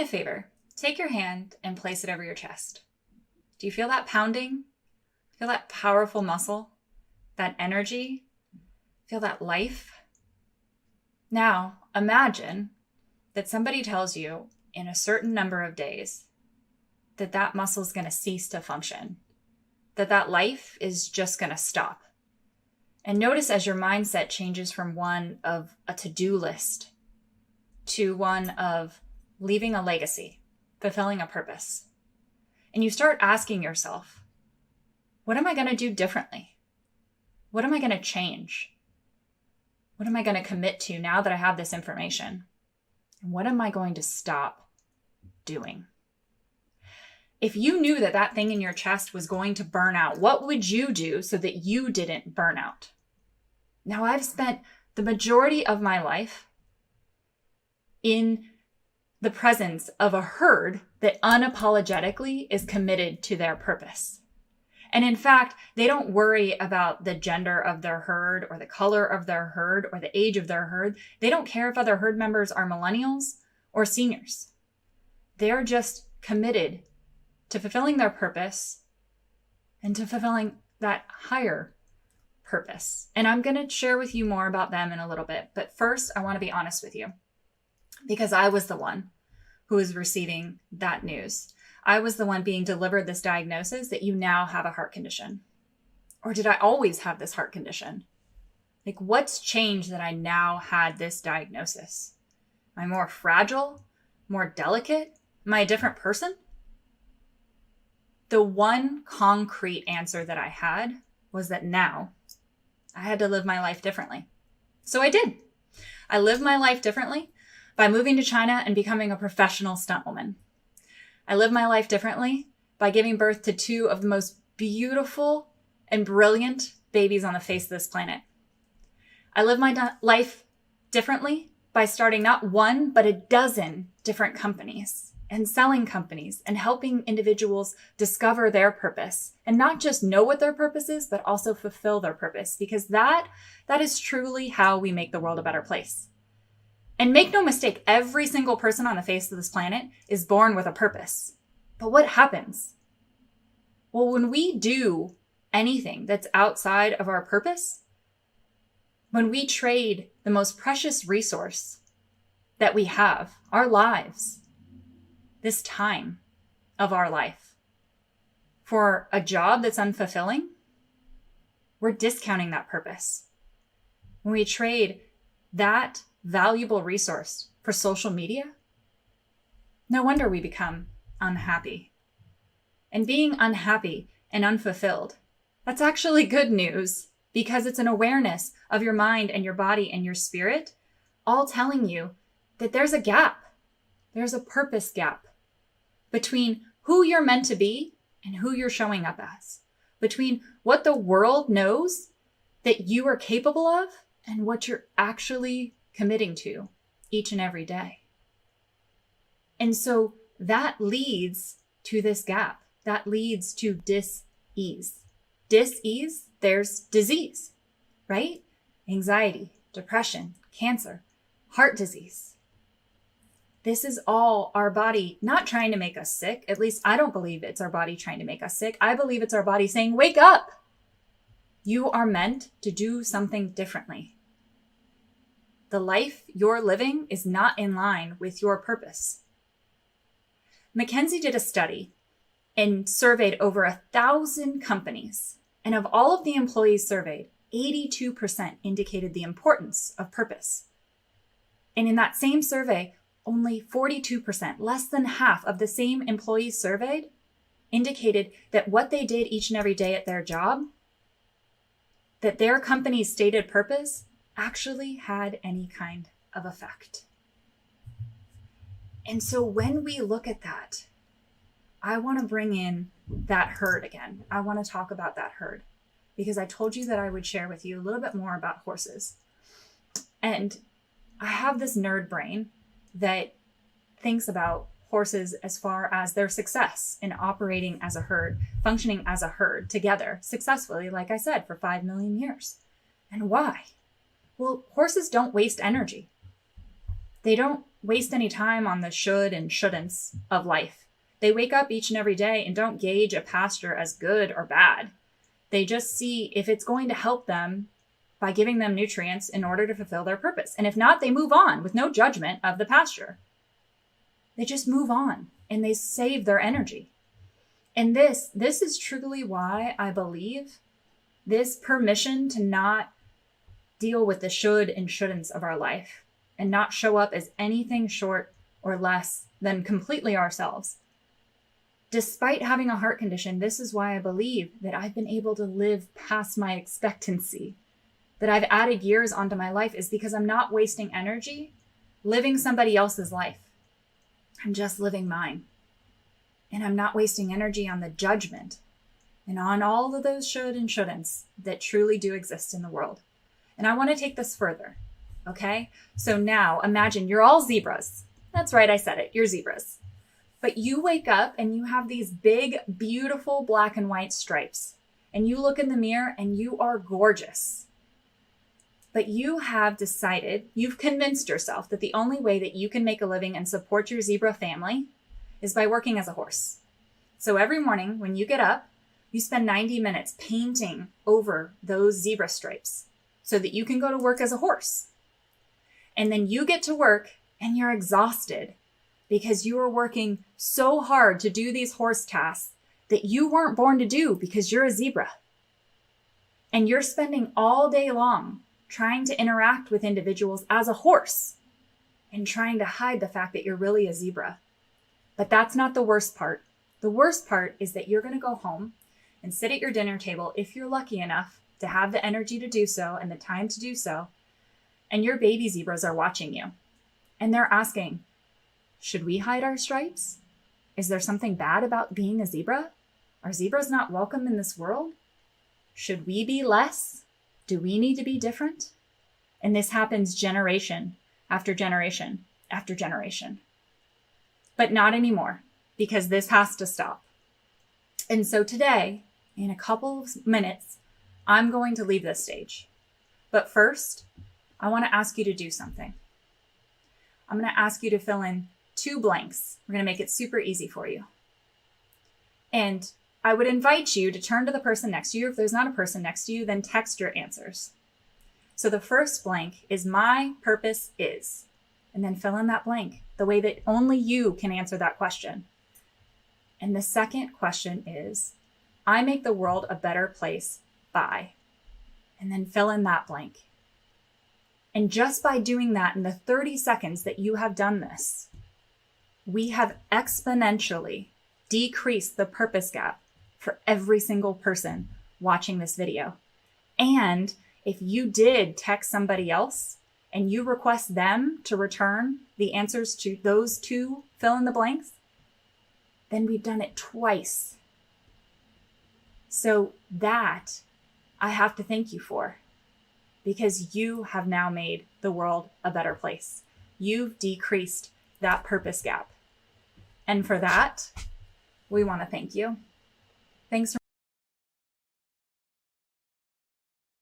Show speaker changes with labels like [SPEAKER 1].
[SPEAKER 1] favor. Take your hand and place it over your chest. Do you feel that pounding? Feel that powerful muscle? That energy? Feel that life? Now, imagine that somebody tells you in a certain number of days that that muscle is going to cease to function, that that life is just going to stop. And notice as your mindset changes from one of a to-do list to one of leaving a legacy, fulfilling a purpose. And you start asking yourself, what am I going to do differently? What am I going to change? What am I going to commit to now that I have this information? And what am I going to stop doing? If you knew that that thing in your chest was going to burn out, what would you do so that you didn't burn out? Now, I've spent the majority of my life in the presence of a herd that unapologetically is committed to their purpose. And in fact, they don't worry about the gender of their herd or the color of their herd or the age of their herd. They don't care if other herd members are millennials or seniors. They're just committed to fulfilling their purpose and to fulfilling that higher purpose. And I'm going to share with you more about them in a little bit. But first, I want to be honest with you because I was the one who was receiving that news. I was the one being delivered this diagnosis that you now have a heart condition. Or did I always have this heart condition? Like, what's changed that I now had this diagnosis? Am I more fragile, more delicate? Am I a different person? The one concrete answer that I had was that now I had to live my life differently. So I did. I lived my life differently by moving to China and becoming a professional stunt woman. I lived my life differently by giving birth to two of the most beautiful and brilliant babies on the face of this planet. I lived my life differently by starting not one, but a dozen different companies and selling companies and helping individuals discover their purpose and not just know what their purpose is, but also fulfill their purpose, because that is truly how we make the world a better place. And make no mistake, every single person on the face of this planet is born with a purpose. But what happens? Well, when we do anything that's outside of our purpose, when we trade the most precious resource that we have, our lives, this time of our life, for a job that's unfulfilling, we're discounting that purpose. When we trade that valuable resource for social media, no wonder we become unhappy. And being unhappy and unfulfilled, that's actually good news, because it's an awareness of your mind and your body and your spirit, all telling you that there's a gap. There's a purpose gap between who you're meant to be and who you're showing up as, between what the world knows that you are capable of and what you're actually committing to each and every day. And so that leads to this gap. That leads to dis-ease. Dis-ease, there's disease, right? Anxiety, depression, cancer, heart disease. This is all our body not trying to make us sick. At least I don't believe it's our body trying to make us sick. I believe it's our body saying, wake up. You are meant to do something differently. The life you're living is not in line with your purpose. McKinsey did a study and surveyed over 1,000 companies. And of all of the employees surveyed, 82% indicated the importance of purpose. And in that same survey, only 42%, less than half of the same employees surveyed, indicated that what they did each and every day at their job, that their company's stated purpose actually had any kind of effect. And so when we look at that, I want to bring in that herd again. I want to talk about that herd because I told you that I would share with you a little bit more about horses. And I have this nerd brain that thinks about horses as far as their success in operating as a herd, functioning as a herd together successfully, like I said, for 5 million years. And why? Well, horses don't waste energy. They don't waste any time on the should and shouldn'ts of life. They wake up each and every day and don't gauge a pasture as good or bad. They just see if it's going to help them by giving them nutrients in order to fulfill their purpose. And if not, they move on with no judgment of the pasture. They just move on and they save their energy. And this is truly why I believe this permission to not deal with the should and shouldn'ts of our life and not show up as anything short or less than completely ourselves. Despite having a heart condition, this is why I believe that I've been able to live past my expectancy, that I've added years onto my life, is because I'm not wasting energy living somebody else's life. I'm just living mine. And I'm not wasting energy on the judgment and on all of those should and shouldn'ts that truly do exist in the world. And I want to take this further. Okay? So now imagine you're all zebras. That's right. I said it. You're zebras. But you wake up and you have these big, beautiful black and white stripes. And you look in the mirror and you are gorgeous. But you have decided, you've convinced yourself that the only way that you can make a living and support your zebra family is by working as a horse. So every morning when you get up, you spend 90 minutes painting over those zebra stripes so that you can go to work as a horse. And then you get to work and you're exhausted because you are working so hard to do these horse tasks that you weren't born to do because you're a zebra. And you're spending all day long trying to interact with individuals as a horse and trying to hide the fact that you're really a zebra. But that's not the worst part. The worst part is that you're going to go home and sit at your dinner table, if you're lucky enough to have the energy to do so and the time to do so, and your baby zebras are watching you. And they're asking, should we hide our stripes? Is there something bad about being a zebra? Are zebras not welcome in this world? Should we be less? Do we need to be different? And this happens generation after generation after generation. But not anymore, because this has to stop. And so today, in a couple of minutes, I'm going to leave this stage. But first, I want to ask you to do something. I'm going to ask you to fill in 2 blanks. We're going to make it super easy for you. And I would invite you to turn to the person next to you. If there's not a person next to you, then text your answers. So the first blank is my purpose is, and then fill in that blank the way that only you can answer that question. And the second question is, I make the world a better place by, and then fill in that blank. And just by doing that in the 30 seconds that you have done this, we have exponentially decreased the purpose gap for every single person watching this video. And if you did text somebody else and you request them to return the answers to those 2 fill in the blanks, then we've done it twice. So that I have to thank you for, because you have now made the world a better place. You've decreased that purpose gap. And for that, we want to thank you. Thanks for